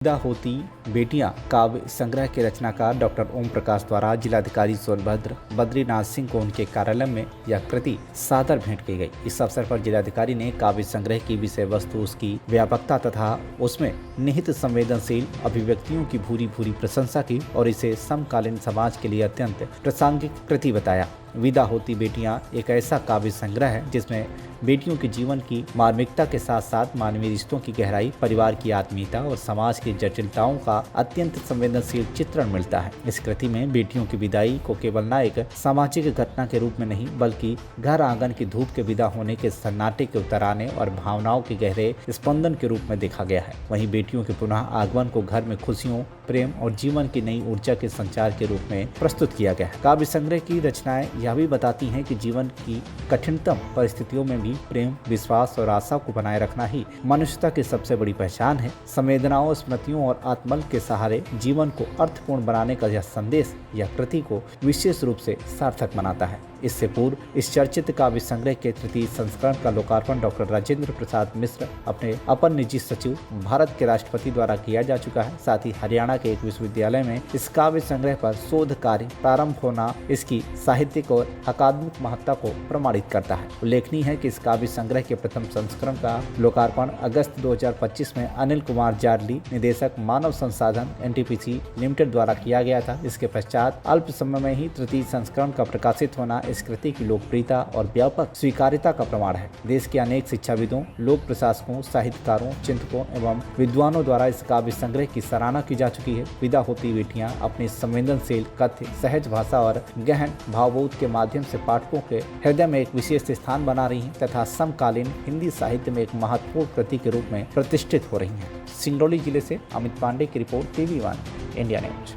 विदा होती बेटियां काव्य संग्रह के रचनाकार डॉक्टर ओम प्रकाश द्वारा जिलाधिकारी सोनभद्र बद्रीनाथ सिंह को उनके कार्यालय में यह कृति सादर भेंट की गई। इस अवसर पर जिलाधिकारी ने काव्य संग्रह की विषय वस्तु, उसकी व्यापकता तथा उसमें निहित संवेदनशील अभिव्यक्तियों की भूरी भूरी प्रशंसा की और इसे समकालीन समाज के लिए अत्यंत प्रासंगिक कृति बताया। विदा होती बेटियां एक ऐसा काव्य संग्रह है जिसमें बेटियों के जीवन की मार्मिकता के साथ साथ मानवीय रिश्तों की गहराई, परिवार की आत्मीयता और समाज की जटिलताओं का अत्यंत संवेदनशील चित्रण मिलता है। इस कृति में बेटियों की विदाई को केवल न एक सामाजिक घटना के रूप में नहीं बल्कि घर आंगन की धूप के विदा होने के सन्नाटे के उतर आने और भावनाओं के गहरे स्पंदन के रूप में देखा गया है। वहीं बेटियों के पुनः आगमन को घर में खुशियों, प्रेम और जीवन की नई ऊर्जा के संचार के रूप में प्रस्तुत किया गया है। काव्य संग्रह की रचनाएं यह भी बताती हैं कि जीवन की कठिनतम परिस्थितियों में भी प्रेम, विश्वास और आशा को बनाए रखना ही मनुष्यता की सबसे बड़ी पहचान है। संवेदनाओं, स्मृतियों और आत्मबल के सहारे जीवन को अर्थपूर्ण बनाने का यह संदेश यह कृति को विशेष रूप से सार्थक बनाता है। इससे पूर्व इस चर्चित काव्य संग्रह के तृतीय संस्करण का लोकार्पण डॉक्टर राजेंद्र प्रसाद मिश्र अपने अपर निजी सचिव भारत के राष्ट्रपति द्वारा किया जा चुका है। साथ ही हरियाणा के एक विश्वविद्यालय में इस काव्य संग्रह पर शोध कार्य प्रारंभ होना इसकी साहित्यिक और अकादमिक महत्ता को प्रमाणित करता है। उल्लेखनीय है कि इस काव्य संग्रह के प्रथम संस्करण का लोकार्पण अगस्त 2025 में अनिल कुमार जारली, निदेशक मानव संसाधन NTPC लिमिटेड द्वारा किया गया था। इसके पश्चात अल्प समय में ही तृतीय संस्करण का प्रकाशित होना इस कृति की लोकप्रियता और व्यापक स्वीकार्यता का प्रमाण है। देश के अनेक शिक्षाविदों, लोक प्रशासकों, साहित्यकारों, चिंतकों एवं विद्वानों द्वारा इस काव्य संग्रह की सराहना की जा चुकी है। विदा होती बेटियां अपनी संवेदनशील, कथ्य, सहज भाषा और गहन भावबोध के माध्यम से पाठकों के हृदय में एक विशेष स्थान बना रही हैं तथा समकालीन हिंदी साहित्य में एक महत्वपूर्ण कृति के रूप में प्रतिष्ठित हो रही हैं। सिंगरौली जिले से अमित पांडे की रिपोर्ट, TV1 इंडिया न्यूज।